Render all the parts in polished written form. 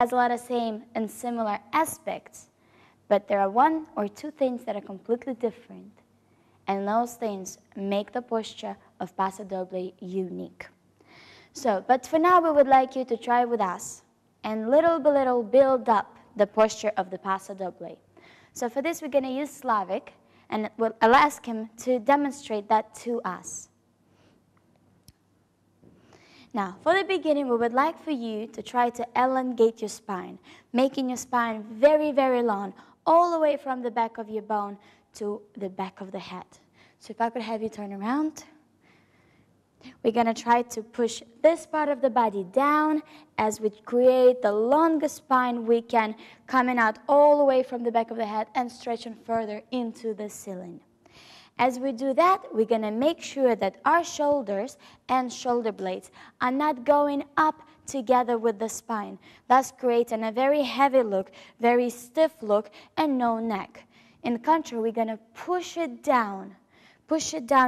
has a lot of same and similar aspects, but there are one or two things that are completely different, and those things make the posture of Paso Doble unique. But for now, we would like you to try with us and little by little build up the posture of the Paso Doble. So for this, we're going to use Slavic, and I'll ask him to demonstrate that to us. Now, for the beginning, we would like for you to try to elongate your spine, making your spine very, very long, all the way from the back of your bone to the back of the head. So if I could have you turn around. We're going to try to push this part of the body down as we create the longest spine we can, coming out all the way from the back of the head and stretching further into the ceiling. As we do that, we're going to make sure that our shoulders and shoulder blades are not going up together with the spine, thus creating a very heavy look, very stiff look, and no neck. In the contrary, we're going to push it down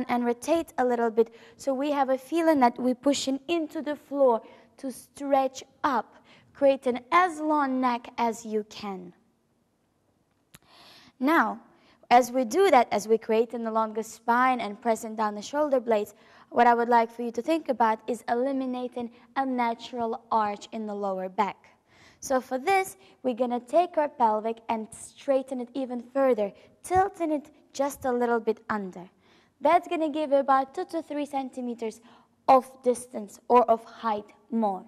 and rotate a little bit so we have a feeling that we're pushing into the floor to stretch up, creating as long neck as you can. Now, as we do that, as we create the longest spine and pressing down the shoulder blades, what I would like for you to think about is eliminating a natural arch in the lower back. So for this, we're going to take our pelvic and straighten it even further, tilting it just a little bit under. That's going to give you about 2 to 3 centimeters of distance or of height more.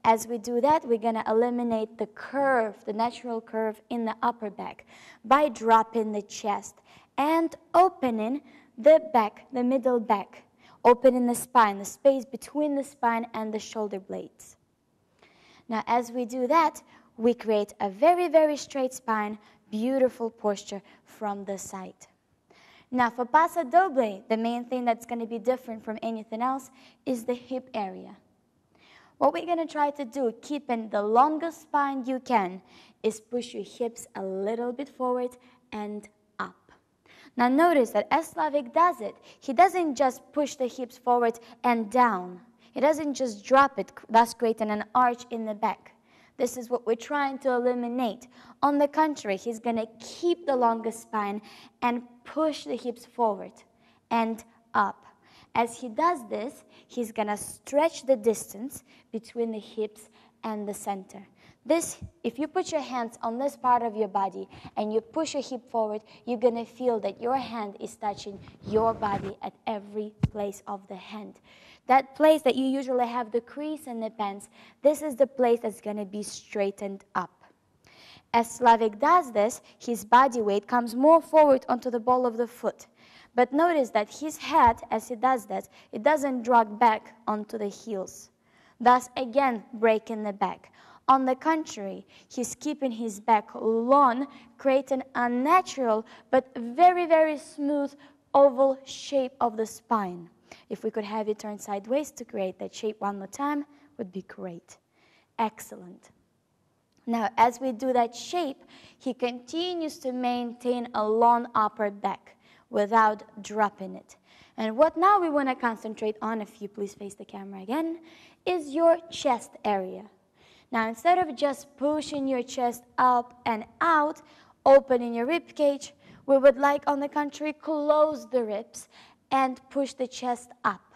As we do that, we're going to eliminate the curve, the natural curve in the upper back by dropping the chest and opening the back, the middle back, opening the spine, the space between the spine and the shoulder blades. Now, as we do that, we create a very, very straight spine, beautiful posture from the side. Now, for Paso Doble, the main thing that's going to be different from anything else is the hip area. What we're going to try to do, keeping the longest spine you can, is push your hips a little bit forward and up. Now notice that as Slavic does it, he doesn't just push the hips forward and down. He doesn't just drop it, thus creating an arch in the back. This is what we're trying to eliminate. On the contrary, he's going to keep the longest spine and push the hips forward and up. As he does this, he's going to stretch the distance between the hips and the center. This, if you put your hands on this part of your body and you push your hip forward, you're going to feel that your hand is touching your body at every place of the hand. That place that you usually have the crease in the pants, this is the place that's going to be straightened up. As Slavic does this, his body weight comes more forward onto the ball of the foot. But notice that his head, as he does that, it doesn't drag back onto the heels, thus again breaking the back. On the contrary, he's keeping his back long, creating a natural but very, very smooth oval shape of the spine. If we could have you turn sideways to create that shape one more time, would be great. Excellent. Now, as we do that shape, he continues to maintain a long upper back without dropping it. And what now we want to concentrate on, if you please face the camera again, is your chest area. Now, instead of just pushing your chest up and out, opening your rib cage, we would like, on the contrary, close the ribs and push the chest up.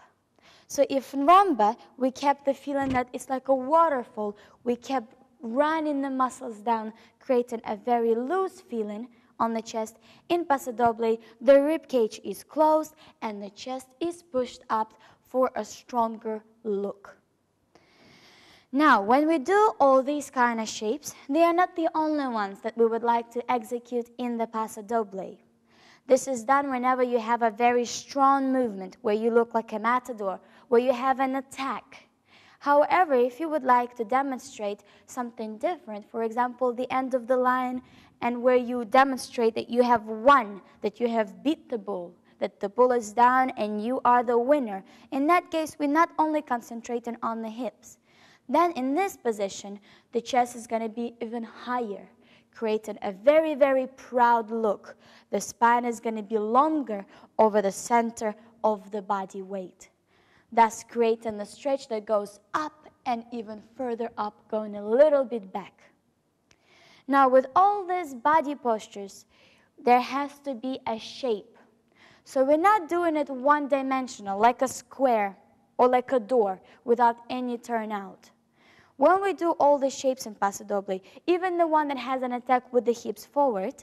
So if in rumba, we kept the feeling that it's like a waterfall, we kept running the muscles down, creating a very loose feeling on the chest. In Paso Doble, the rib cage is closed and the chest is pushed up for a stronger look. Now, when we do all these kind of shapes, they are not the only ones that we would like to execute in the Paso Doble. This is done whenever you have a very strong movement, where you look like a matador, where you have an attack. However, if you would like to demonstrate something different, for example, the end of the line, and where you demonstrate that you have won, that you have beat the bull, that the bull is down and you are the winner, in that case, we're not only concentrating on the hips. Then in this position, the chest is going to be even higher, creating a very, very proud look. The spine is going to be longer over the center of the body weight, thus creating the stretch that goes up and even further up, going a little bit back. Now, with all these body postures, there has to be a shape. So we're not doing it one-dimensional, like a square or like a door without any turnout. When we do all the shapes in Paso Doble, even the one that has an attack with the hips forward,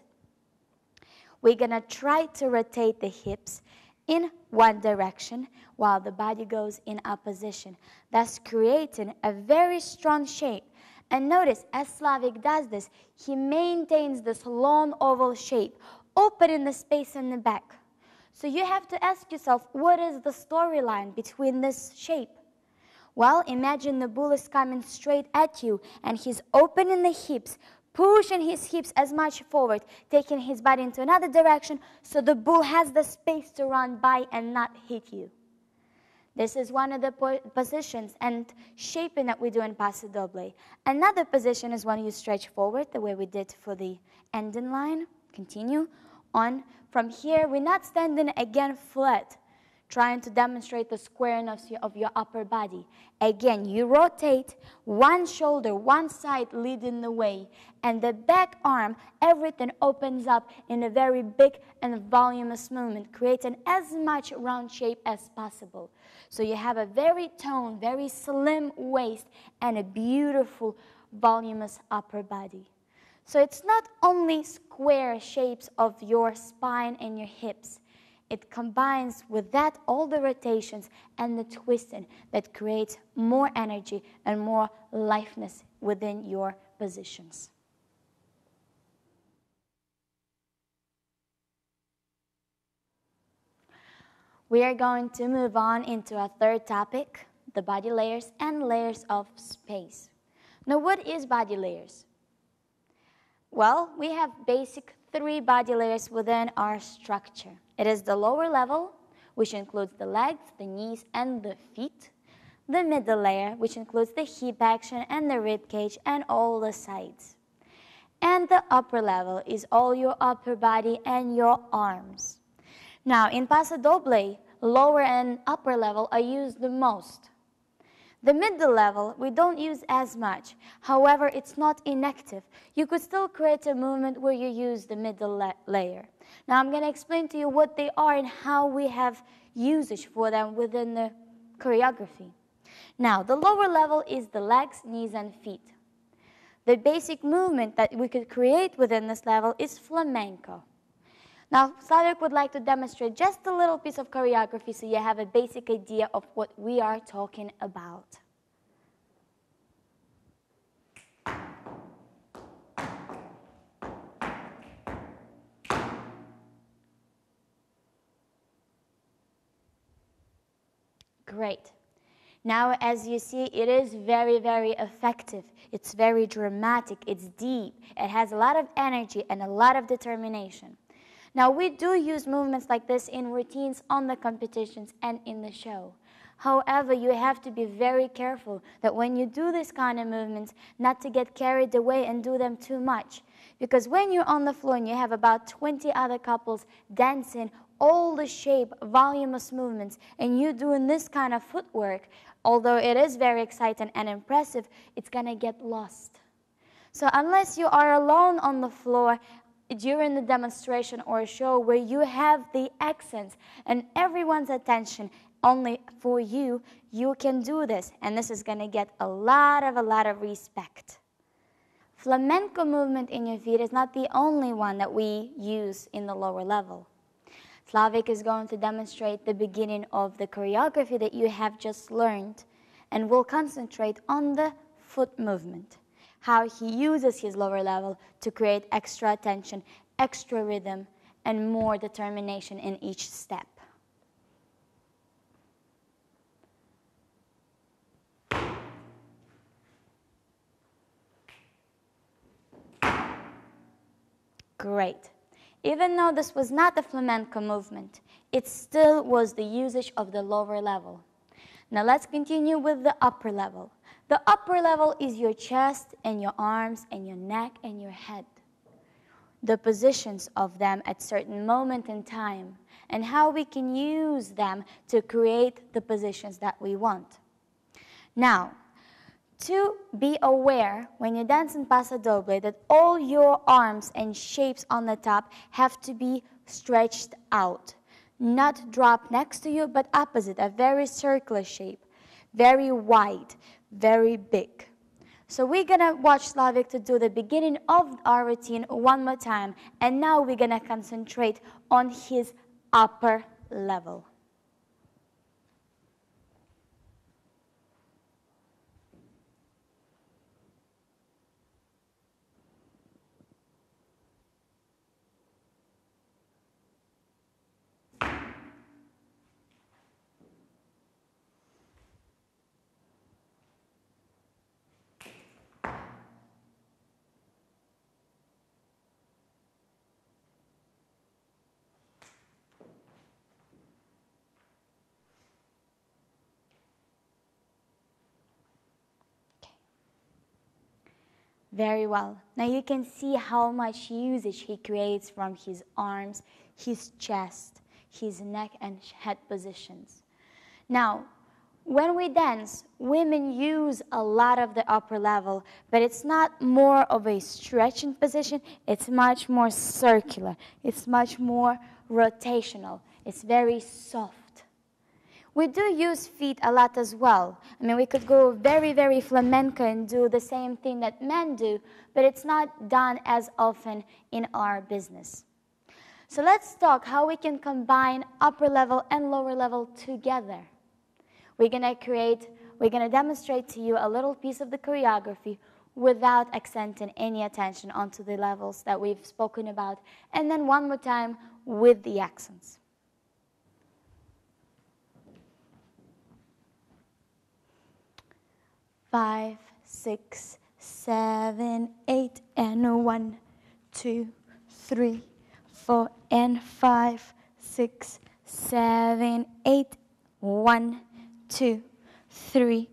we're going to try to rotate the hips in one direction while the body goes in opposition, thus creating a very strong shape. And notice, as Slavik does this, he maintains this long oval shape, opening the space in the back. So you have to ask yourself, what is the storyline between this shape? Well, imagine the bull is coming straight at you, and he's opening the hips, pushing his hips as much forward, taking his body into another direction, so the bull has the space to run by and not hit you. This is one of the positions and shaping that we do in Paso Doble. Another position is when you stretch forward, the way we did for the ending line. Continue on. From here, we're not standing again flat, trying to demonstrate the squareness of your upper body. Again, you rotate one shoulder, one side leading the way, and the back arm, everything opens up in a very big and voluminous movement, creating as much round shape as possible. So you have a very toned, very slim waist and a beautiful, voluminous upper body. So it's not only square shapes of your spine and your hips. It combines with that all the rotations and the twisting that creates more energy and more liveness within your positions. We are going to move on into our third topic, the body layers and layers of space. Now, what is body layers? Well, we have basic 3 body layers within our structure. It is the lower level, which includes the legs, the knees, and the feet. The middle layer, which includes the hip action and the rib cage and all the sides. And the upper level is all your upper body and your arms. Now, in Paso Doble, lower and upper level are used the most. The middle level, we don't use as much. However, it's not inactive. You could still create a movement where you use the middle layer. Now, I'm going to explain to you what they are and how we have usage for them within the choreography. Now, the lower level is the legs, knees, and feet. The basic movement that we could create within this level is flamenco. Now, Slavik would like to demonstrate just a little piece of choreography so you have a basic idea of what we are talking about. Great. Now, as you see, it is very, very effective. It's very dramatic. It's deep. It has a lot of energy and a lot of determination. Now, we do use movements like this in routines on the competitions and in the show. However, you have to be very careful that when you do this kind of movements, not to get carried away and do them too much. Because when you're on the floor and you have about 20 other couples dancing all the shape, voluminous movements, and you doing this kind of footwork, although it is very exciting and impressive, it's going to get lost. So unless you are alone on the floor during the demonstration or show where you have the accents and everyone's attention only for you, you can do this, and this is going to get a lot of respect. Flamenco movement in your feet is not the only one that we use in the lower level. Slavik is going to demonstrate the beginning of the choreography that you have just learned, and will concentrate on the foot movement, how he uses his lower level to create extra attention, extra rhythm, and more determination in each step. Great. Even though this was not the flamenco movement, it still was the usage of the lower level. Now let's continue with the upper level. The upper level is your chest and your arms and your neck and your head. The positions of them at certain moment in time and how we can use them to create the positions that we want. Now, to be aware when you dance in Paso Doble that all your arms and shapes on the top have to be stretched out. Not drop next to you, but opposite, a very circular shape, very wide, very big. So we're going to watch Slavik to do the beginning of our routine one more time. And now we're going to concentrate on his upper level. Very well. Now you can see how much usage he creates from his arms, his chest, his neck and head positions. Now, when we dance, women use a lot of the upper level, but it's not more of a stretching position, it's much more circular, it's much more rotational, it's very soft. We do use feet a lot as well. I mean, we could go very, very flamenco and do the same thing that men do, but it's not done as often in our business. So let's talk how we can combine upper level and lower level together. We're going to demonstrate to you a little piece of the choreography without accenting any attention onto the levels that we've spoken about, and then one more time with the accents. 5, 6, 7, 8, and 1, 2, 3, 4, and 5, 6, 7, 8, 1, 2, 3,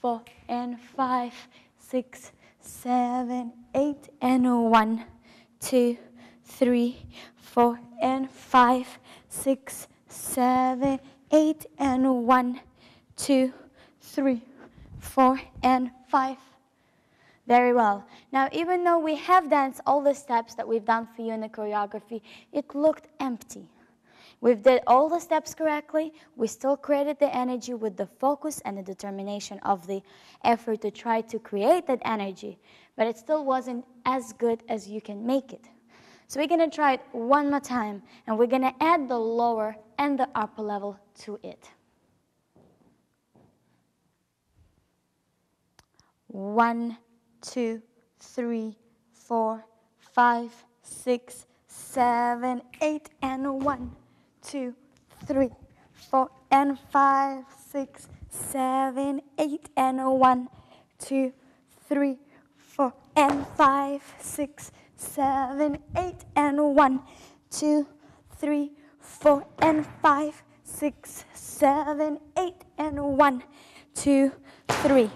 4, and 5, 6, 7, 8, and 1, 2, 3, 4, and 5, 6, 7, 8, and 1, 2, 3, 4, and 5. Very well. Now, even though we have danced all the steps that we've done for you in the choreography, it looked empty. We've did all the steps correctly. We still created the energy with the focus and the determination of the effort to try to create that energy, but it still wasn't as good as you can make it. So we're going to try it one more time, and we're going to add the lower and the upper level to it. 1, 2, 3, 4, 5, 6, 7, 8, and 1, 2, 3, 4, and 5, 6, 7, 8, and 1, 2, 3, 4, and 5, 6, 7, 8, and 1, 2, 3, 4, and 5, 6, 7, 8, and 1, 2, 3.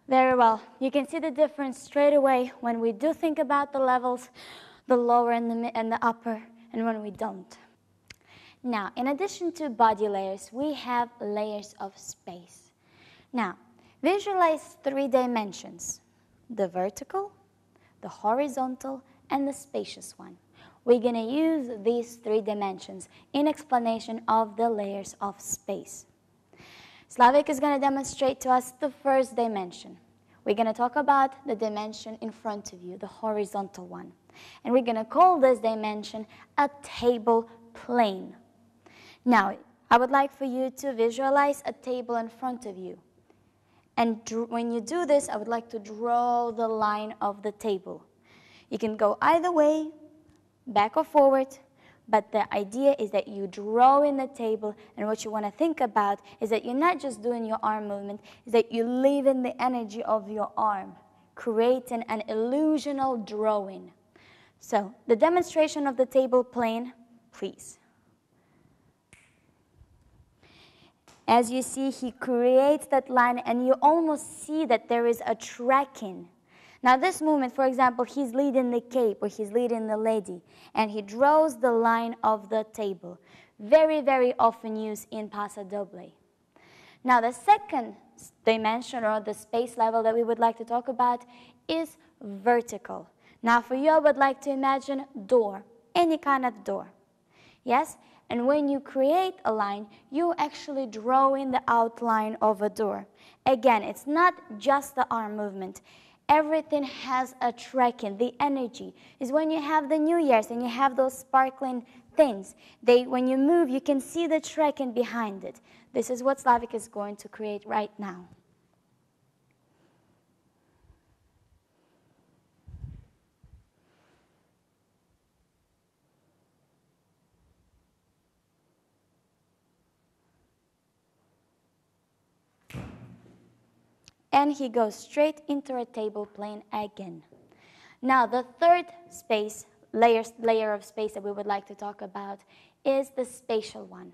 Very well. You can see the difference straight away when we do think about the levels, the lower and the upper, and when we don't. Now, in addition to body layers, we have layers of space. Now, visualize 3 dimensions: the vertical, the horizontal, and the spacious one. We're going to use these 3 dimensions in explanation of the layers of space. Slavik is going to demonstrate to us the first dimension. We're going to talk about the dimension in front of you, the horizontal one. And we're going to call this dimension a table plane. Now, I would like for you to visualize a table in front of you. And when you do this, I would like to draw the line of the table. You can go either way, back or forward, but the idea is that you draw in the table, and what you want to think about is that you're not just doing your arm movement, is that you live in the energy of your arm, creating an illusional drawing. So, the demonstration of the table plane, please. As you see, he creates that line, and you almost see that there is a tracking. Now this movement, for example, he's leading the cape or he's leading the lady, and he draws the line of the table. Very, very often used in Paso Doble. Now, the second dimension or the space level that we would like to talk about is vertical. Now, for you, I would like to imagine door, any kind of door. Yes? And when you create a line, you actually draw in the outline of a door. Again, it's not just the arm movement. Everything has a tracking. The energy is when you have the New Year's and you have those sparkling things. When you move, you can see the tracking behind it. This is what Slavik is going to create right now. And he goes straight into a table plane again. Now, the third space, layer of space that we would like to talk about is the spatial one.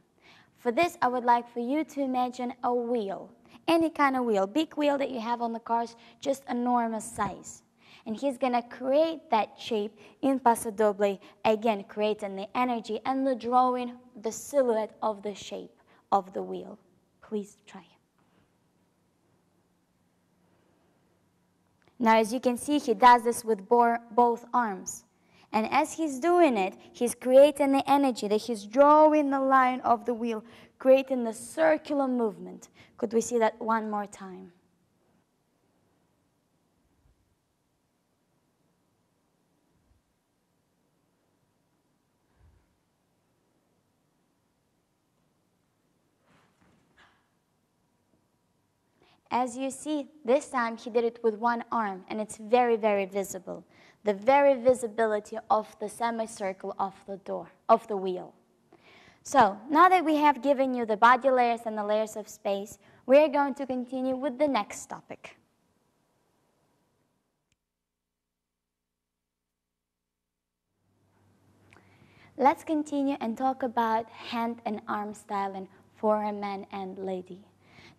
For this, I would like for you to imagine a wheel, any kind of wheel, big wheel that you have on the cars, just enormous size. And he's going to create that shape in Paso Doble, again, creating the energy and the drawing, the silhouette of the shape of the wheel. Please try. Now, as you can see, he does this with both arms. And as he's doing it, he's creating the energy, that he's drawing the line of the wheel, creating the circular movement. Could we see that one more time? As you see, this time he did it with one arm, and it's very, very visible. The very visibility of the semicircle of the door, of the wheel. So, now that we have given you the body layers and the layers of space, we're going to continue with the next topic. Let's continue and talk about hand and arm styling for a man and lady.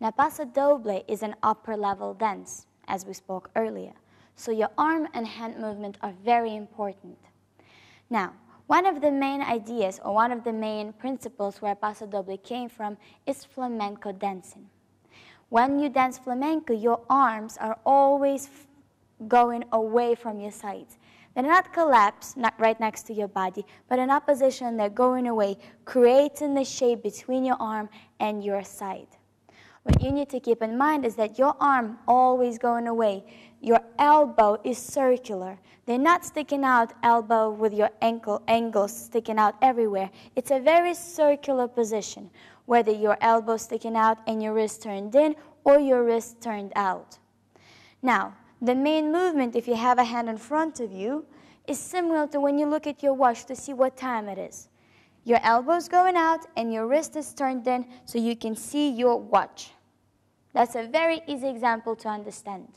Now, Paso Doble is an upper level dance, as we spoke earlier. So your arm and hand movement are very important. Now, one of the main ideas or one of the main principles where Paso Doble came from is flamenco dancing. When you dance flamenco, your arms are always going away from your sides. They're not collapsed, not right next to your body, but in opposition, they're going away, creating the shape between your arm and your side. What you need to keep in mind is that your arm always going away. Your elbow is circular. They're not sticking out elbow with your angles sticking out everywhere. It's a very circular position, whether your elbow sticking out and your wrist turned in or your wrist turned out. Now, the main movement, if you have a hand in front of you, is similar to when you look at your watch to see what time it is. Your elbow's going out and your wrist is turned in so you can see your watch. That's a very easy example to understand.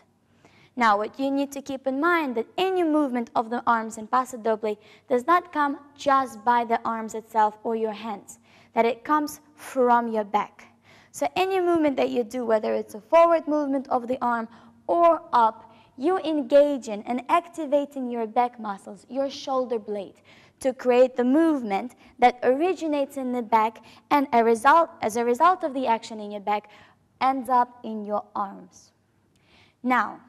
Now, what you need to keep in mind that any movement of the arms in Paso Doble does not come just by the arms itself or your hands, that it comes from your back. So any movement that you do, whether it's a forward movement of the arm or up, you engage in and activating your back muscles, your shoulder blade, to create the movement that originates in the back and as a result of the action in your back ends up in your arms. Now,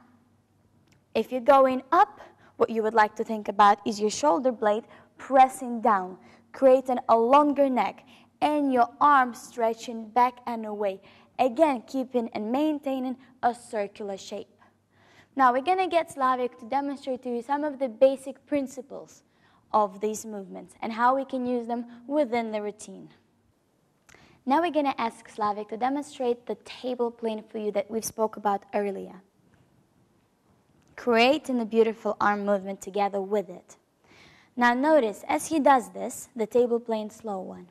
if you're going up, what you would like to think about is your shoulder blade pressing down, creating a longer neck, and your arms stretching back and away, again keeping and maintaining a circular shape. Now we're going to get Slavik to demonstrate to you some of the basic principles of these movements and how we can use them within the routine. Now we're going to ask Slavik to demonstrate the table plane for you that we spoke about earlier, creating a beautiful arm movement together with it. Now notice, as he does this, the table plane slow one.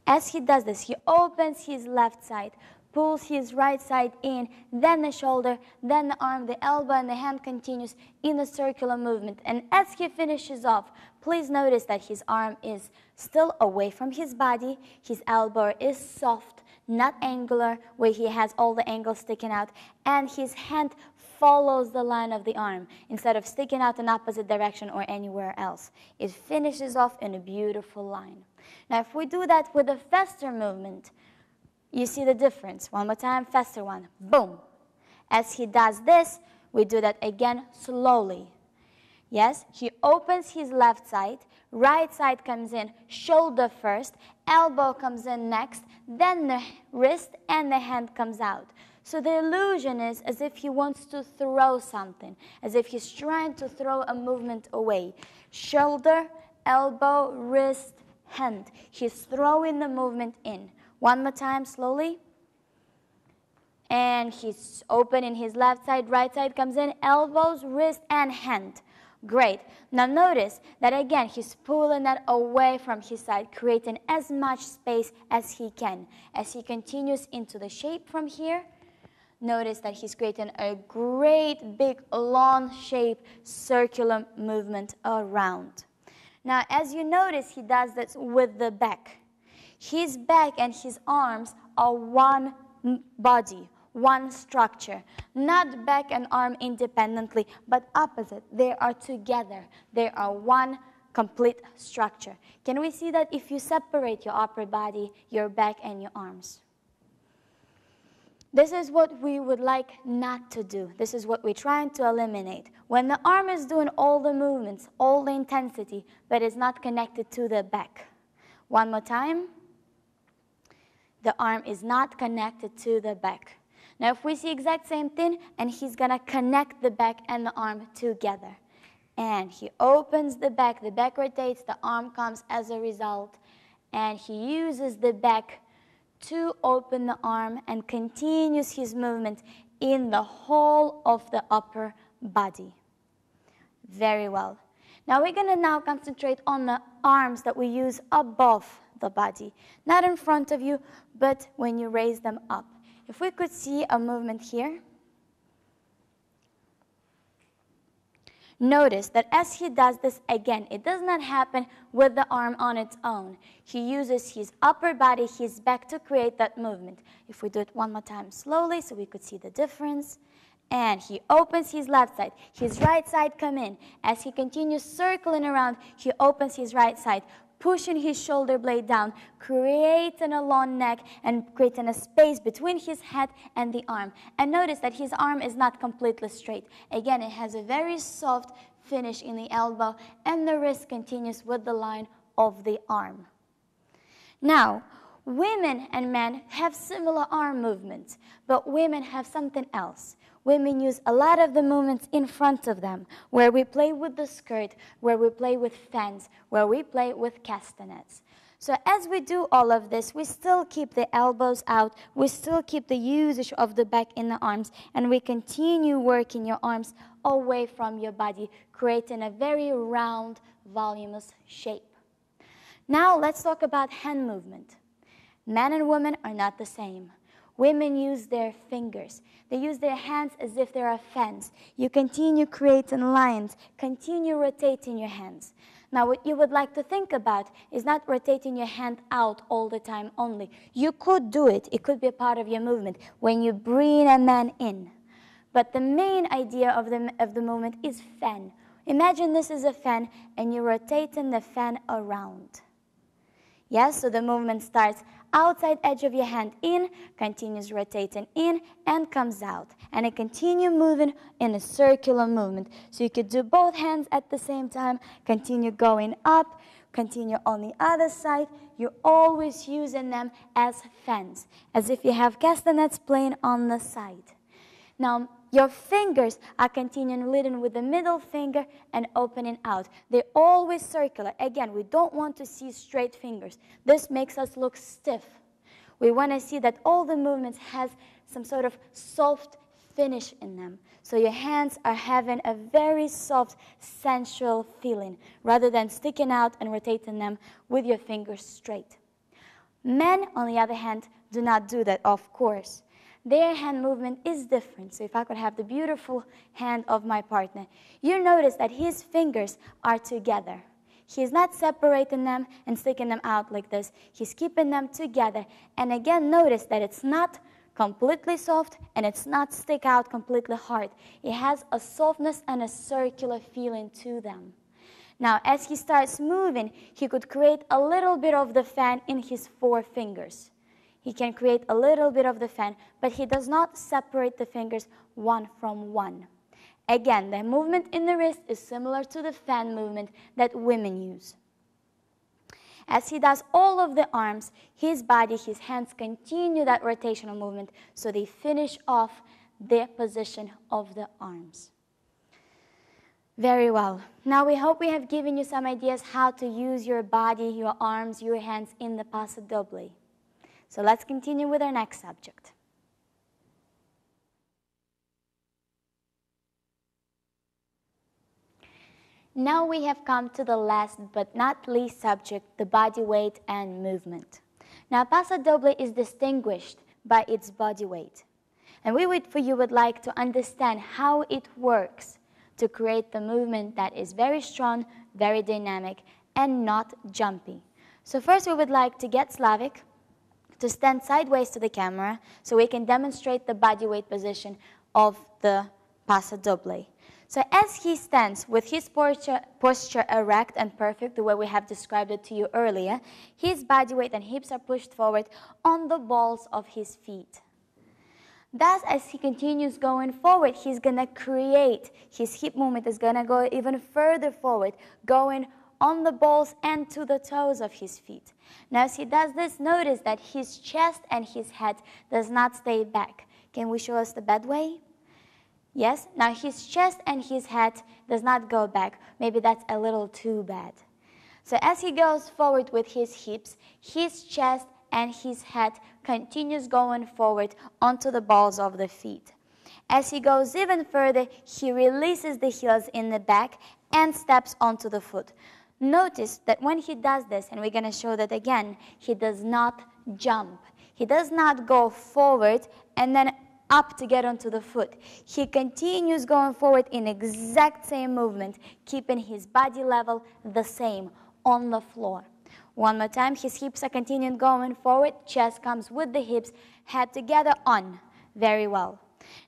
As he does this, he opens his left side, pulls his right side in, then the shoulder, then the arm, the elbow, and the hand continues in a circular movement. And as he finishes off, please notice that his arm is still away from his body, his elbow is soft, not angular, where he has all the angles sticking out, and his hand follows the line of the arm instead of sticking out in opposite direction or anywhere else. It finishes off in a beautiful line. Now, if we do that with a faster movement, You see the difference. One more time, faster one. Boom. As he does this, we do that again slowly. Yes, he opens his left side, right side comes in, shoulder first, elbow comes in next, then the wrist and the hand comes out. So the illusion is as if he wants to throw something, as if he's trying to throw a movement away. Shoulder, elbow, wrist, hand. He's throwing the movement in. One more time, slowly. And he's opening his left side, right side comes in, elbows, wrist, and hand. Great. Now notice that again, he's pulling that away from his side, creating as much space as he can. As he continues into the shape from here, notice that he's creating a great big long shape, circular movement around. Now as you notice, he does this with the back. His back and his arms are one body, one structure, not back and arm independently, but opposite. They are together. They are one complete structure. Can we see that if you separate your upper body, your back, and your arms? This is what we would like not to do. This is what we're trying to eliminate. When the arm is doing all the movements, all the intensity, but is not connected to the back. One more time. The arm is not connected to the back. Now if we see exact same thing, and he's going to connect the back and the arm together. And he opens the back rotates, the arm comes as a result, and he uses the back to open the arm and continues his movement in the whole of the upper body. Very well. Now we're going to now concentrate on the arms that we use above the body. Not in front of you, but when you raise them up. If we could see a movement here, notice that as he does this again, it does not happen with the arm on its own. He uses his upper body, his back to create that movement. If we do it one more time slowly so we could see the difference. And he opens his left side. His right side come in. As he continues circling around, he opens his right side, pushing his shoulder blade down, creating a long neck and creating a space between his head and the arm. And notice that his arm is not completely straight. Again, it has a very soft finish in the elbow, and the wrist continues with the line of the arm. Now, women and men have similar arm movements, but women have something else. Women use a lot of the movements in front of them, where we play with the skirt, where we play with fans, where we play with castanets. So as we do all of this, we still keep the elbows out, we still keep the usage of the back in the arms, and we continue working your arms away from your body, creating a very round, voluminous shape. Now let's talk about hand movement. Men and women are not the same. Women use their fingers. They use their hands as if they're a fence. You continue creating lines, continue rotating your hands. Now what you would like to think about is not rotating your hand out all the time only. You could do it. It could be a part of your movement when you bring a man in. But the main idea of the movement is fan. Imagine this is a fan and you're rotating the fan around. Yes, so the movement starts outside edge of your hand in, continues rotating in, and comes out. And it continues moving in a circular movement. So you could do both hands at the same time, continue going up, continue on the other side. You're always using them as fans, as if you have castanets playing on the side. Now, your fingers are continuing leading with the middle finger and opening out. They're always circular. Again, we don't want to see straight fingers. This makes us look stiff. We want to see that all the movements has some sort of soft finish in them. So your hands are having a very soft, sensual feeling, rather than sticking out and rotating them with your fingers straight. Men, on the other hand, do not do that, of course. Their hand movement is different. So if I could have the beautiful hand of my partner, you notice that his fingers are together. He's not separating them and sticking them out like this. He's keeping them together. And again, notice that it's not completely soft and it's not stick out completely hard. It has a softness and a circular feeling to them. Now, as he starts moving, he could create a little bit of the fan in his four fingers. He can create a little bit of the fan, but he does not separate the fingers one from one. Again, the movement in the wrist is similar to the fan movement that women use. As he does all of the arms, his body, his hands continue that rotational movement, so they finish off the position of the arms. Very well. Now we hope we have given you some ideas how to use your body, your arms, your hands in the passo doble. So let's continue with our next subject. Now we have come to the last but not least subject, the body weight and movement. Now passo doble is distinguished by its body weight. And we would like to understand how it works to create the movement that is very strong, very dynamic, and not jumpy. So first we would like to get Slavik to stand sideways to the camera so we can demonstrate the body weight position of the passo doble. So as he stands with his posture erect and perfect, the way we have described it to you earlier, his body weight and hips are pushed forward on the balls of his feet. Thus, as he continues going forward, he's going to create, his hip movement is going to go even further forward, going on the balls and to the toes of his feet. Now, as he does this, notice that his chest and his head does not stay back. Can we show us the bad way? Yes? Now, his chest and his head does not go back. Maybe that's a little too bad. So as he goes forward with his hips, his chest and his head continues going forward onto the balls of the feet. As he goes even further, he releases the heels in the back and steps onto the foot. Notice that when he does this, and we're going to show that again, he does not jump. He does not go forward and then up to get onto the foot. He continues going forward in exact same movement, keeping his body level the same on the floor. One more time, his hips are continuing going forward, chest comes with the hips, head together on. Very well.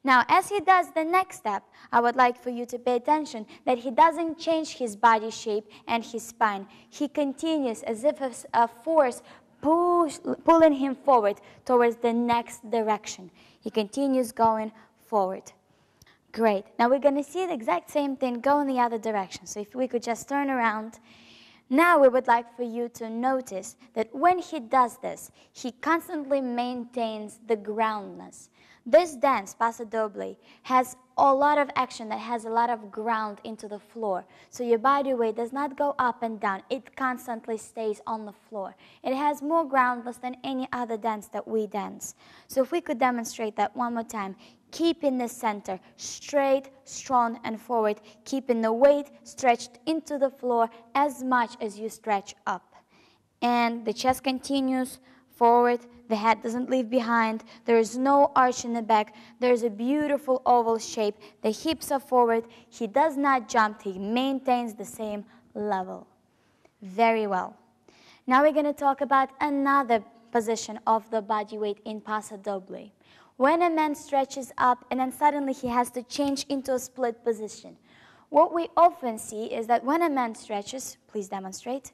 Now, as he does the next step, I would like for you to pay attention that he doesn't change his body shape and his spine. He continues as if a force pulling him forward towards the next direction. He continues going forward. Great. Now we're going to see the exact same thing go in the other direction. So if we could just turn around. Now we would like for you to notice that when he does this, he constantly maintains the groundness. This dance, passo doble, has a lot of action that has a lot of ground into the floor. So your body weight does not go up and down. It constantly stays on the floor. It has more groundless than any other dance that we dance. So if we could demonstrate that one more time, keeping the center straight, strong, and forward, keeping the weight stretched into the floor as much as you stretch up. And the chest continues forward, the head doesn't leave behind, there is no arch in the back, there's a beautiful oval shape, the hips are forward, he does not jump, he maintains the same level. Very well. Now we're going to talk about another position of the body weight in passo doble. When a man stretches up and then suddenly he has to change into a split position. What we often see is that when a man stretches, please demonstrate,